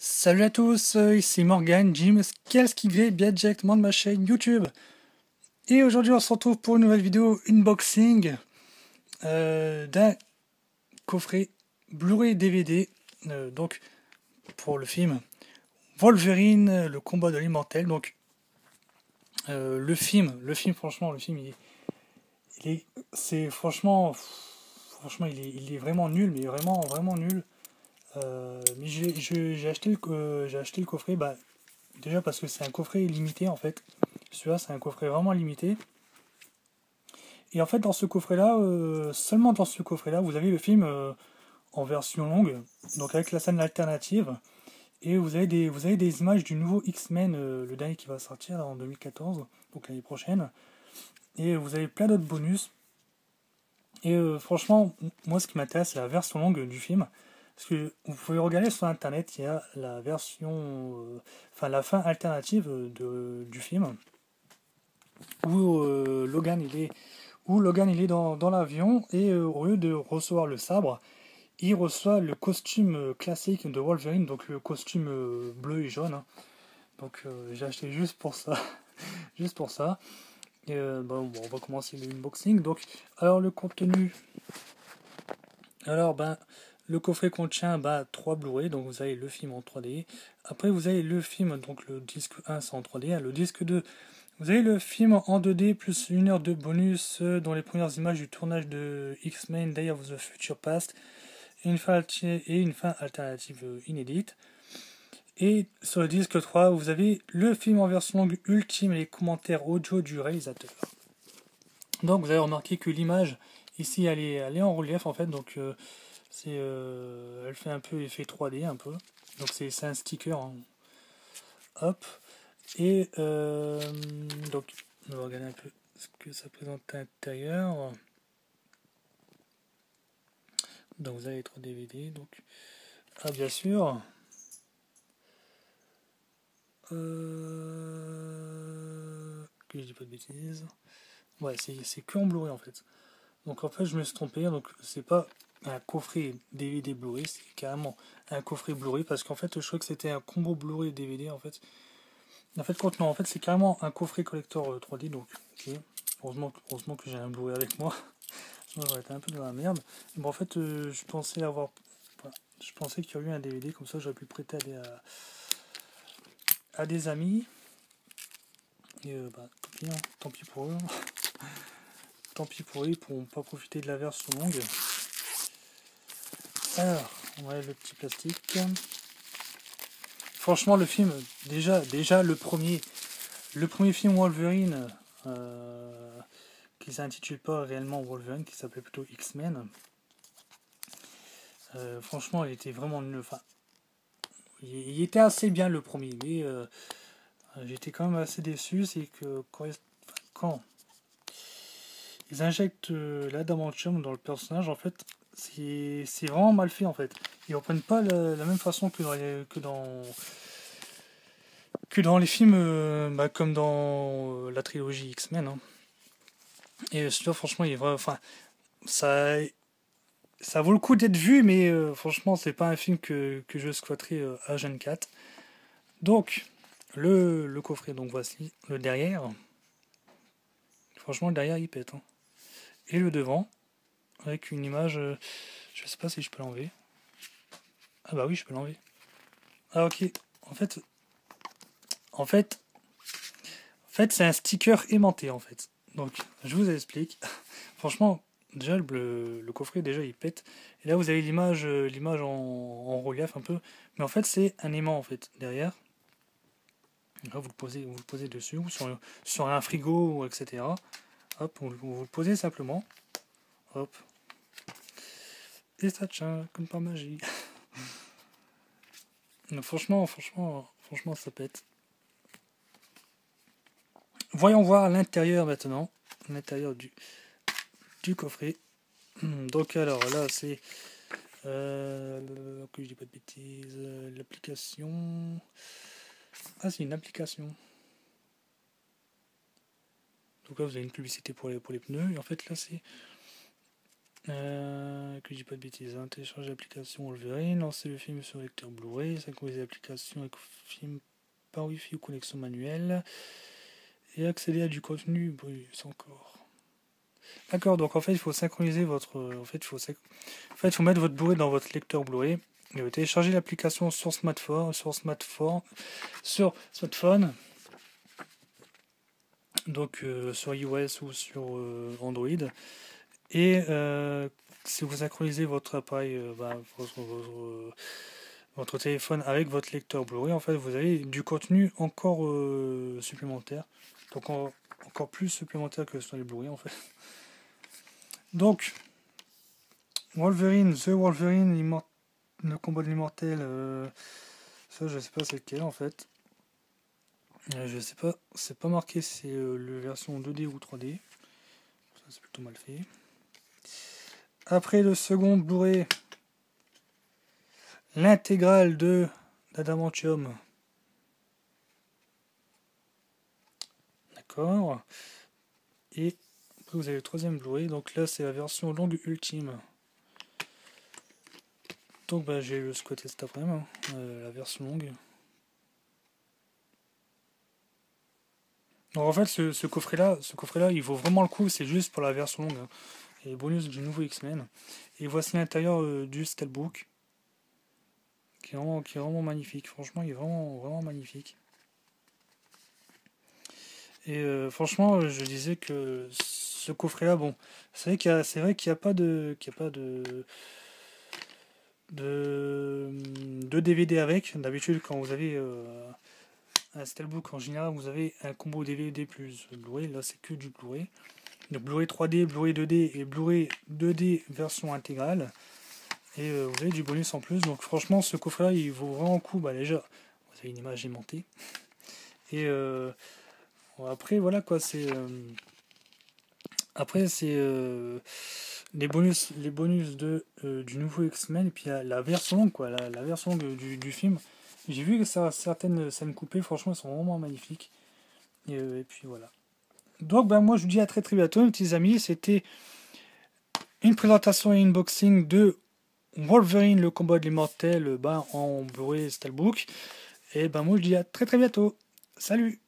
Salut à tous, ici Morgan, Jim, qu'est-ce qui vient bien directement de ma chaîne YouTube. Et aujourd'hui on se retrouve pour une nouvelle vidéo unboxing d'un coffret Blu-ray DVD, donc pour le film Wolverine, le combat de l'immortel. Donc le film franchement, c'est franchement il est vraiment nul, mais vraiment vraiment nul. Mais j'ai acheté le coffret, bah, déjà parce que c'est un coffret limité en fait. Celui-là, c'est un coffret vraiment limité. Et en fait, dans ce coffret-là, seulement dans ce coffret-là, vous avez le film en version longue, donc avec la scène alternative. Et vous avez des images du nouveau X-Men, le dernier qui va sortir là, en 2014, donc l'année prochaine. Et vous avez plein d'autres bonus. Et franchement, moi, ce qui m'intéresse, c'est la version longue du film. Parce que vous pouvez regarder sur internet, il y a la version, la fin alternative du film, où Logan il est dans l'avion et au lieu de recevoir le sabre, il reçoit le costume classique de Wolverine, donc le costume bleu et jaune, hein. Donc j'ai acheté juste pour ça, juste pour ça. Et bon, on va commencer l'unboxing. Donc, alors le contenu, alors le coffret contient 3 Blu-ray, donc vous avez le film en 3D. Après vous avez le film, donc le disque 1 c'est en 3D, hein. Le disque 2, vous avez le film en 2D plus 1 heure de bonus dont les premières images du tournage de X-Men Day of the Future Past et une fin alternative inédite. Et sur le disque 3, vous avez le film en version longue ultime et les commentaires audio du réalisateur. Donc vous avez remarqué que l'image ici elle est en relief en fait, donc elle fait un peu effet 3D un peu. Donc c'est un sticker, hein. Hop. Et donc on va regarder un peu ce que ça présente à l'intérieur. Donc vous avez les 3 DVD. Donc bien sûr. Que je dis pas de bêtises. Ouais, c'est que en Blu-ray en fait. Donc en fait, je me suis trompé. Donc c'est pas un coffret DVD Blu-ray, c'est carrément un coffret Blu-ray parce qu'en fait, je crois que c'était un combo Blu-ray DVD en fait. Non, en fait, c'est carrément un coffret collector 3D. Donc, ok. Heureusement que j'ai un Blu-ray avec moi. Sinon, j'aurais été un peu dans la merde. Bon, en fait, je pensais qu'il y aurait eu un DVD comme ça, j'aurais pu le prêter à des amis. Et tant pis, hein, tant pis pour eux. Tant pis pour eux, ils pourront pas profiter de la version longue. Alors, on va le petit plastique. Franchement, le film, déjà le premier film Wolverine, qui s'intitule pas réellement Wolverine, qui s'appelait plutôt X-Men. Franchement, il était vraiment nul. Enfin, il était assez bien le premier, mais j'étais quand même assez déçu. C'est que quand ils injectent l'adamantium dans le personnage, en fait, c'est vraiment mal fait en fait. Ils reprennent pas la même façon que dans les films, comme dans la trilogie X-Men, hein. Et celui-là, franchement, il est vrai. Enfin, ça, ça vaut le coup d'être vu, mais franchement, c'est pas un film que je squatterai à Jeune 4. Donc, le coffret, donc voici le derrière. Franchement, le derrière, il pète, hein. Et le devant, avec une image. Je sais pas si je peux l'enlever. Ah bah oui, je peux l'enlever. Ah ok. En fait, en fait, c'est un sticker aimanté en fait. Donc, je vous explique. Franchement, déjà le coffret déjà il pète. Et là vous avez l'image en relief un peu. Mais en fait c'est un aimant en fait derrière. Là vous le posez dessus ou sur un frigo etc. Hop, vous le posez simplement. Hop. Et ça tient comme par magie. Donc, franchement ça pète. Voyons voir l'intérieur maintenant. L'intérieur du coffret. Donc alors là c'est que je dis pas de bêtises, l'application. Ah c'est une application. Donc là vous avez une publicité pour les pneus et en fait là Que je dis pas de bêtises, hein. Télécharger l'application Wolverine, lancer le film sur lecteur Blu-ray, synchroniser l'application avec film par Wi-Fi ou connexion manuelle, et accéder à du contenu bonus encore. D'accord, donc en fait il faut synchroniser votre. Il faut mettre votre Blu-ray dans votre lecteur Blu-ray. Et télécharger l'application sur smartphone, donc sur iOS ou sur Android. Et si vous synchronisez votre appareil, votre téléphone avec votre lecteur Blu-ray, en fait, vous avez du contenu encore supplémentaire. Donc encore plus supplémentaire que sur les Blu-ray, en fait. Donc, Wolverine, The Wolverine, le combat de l'immortel, ça je sais pas c'est lequel en fait. Je sais pas, c'est pas marqué si c'est la version 2D ou 3D. Ça c'est plutôt mal fait. Après le second Blu-ray, l'intégrale de d'Adamantium. D'accord. Et après vous avez le troisième Blu-ray, donc là c'est la version longue ultime. Donc bah, j'ai le squatté cet après-midi, la version longue. Donc en fait ce coffret-là, il vaut vraiment le coup, c'est juste pour la version longue. Hein. Et bonus du nouveau X-Men. Et voici l'intérieur du Steelbook. Qui est vraiment magnifique. Franchement, il est vraiment magnifique. Et franchement, je disais que ce coffret-là, bon, c'est vrai qu'il n'y a pas de DVD avec. D'habitude, quand vous avez un Steelbook, en général, vous avez un combo DVD plus Blu-ray. Là, c'est que du Blu-ray. Le Blu-ray 3D, Blu-ray 2D et Blu-ray 2D version intégrale. Et vous avez du bonus en plus. Donc franchement, ce coffret-là, il vaut vraiment le coup. Bah, déjà, vous avez une image aimantée. Et après, voilà quoi. Après, c'est les bonus du nouveau X-Men. Et puis la version longue, quoi. La version longue du film. J'ai vu que certaines scènes coupées, franchement, elles sont vraiment magnifiques. Et puis voilà. Donc, ben, moi, je vous dis à très très bientôt, mes petits amis. C'était une présentation et un unboxing de Wolverine, le combat de l'immortel, en Blu-ray Steelbook. Et ben moi je dis à très très bientôt. Salut!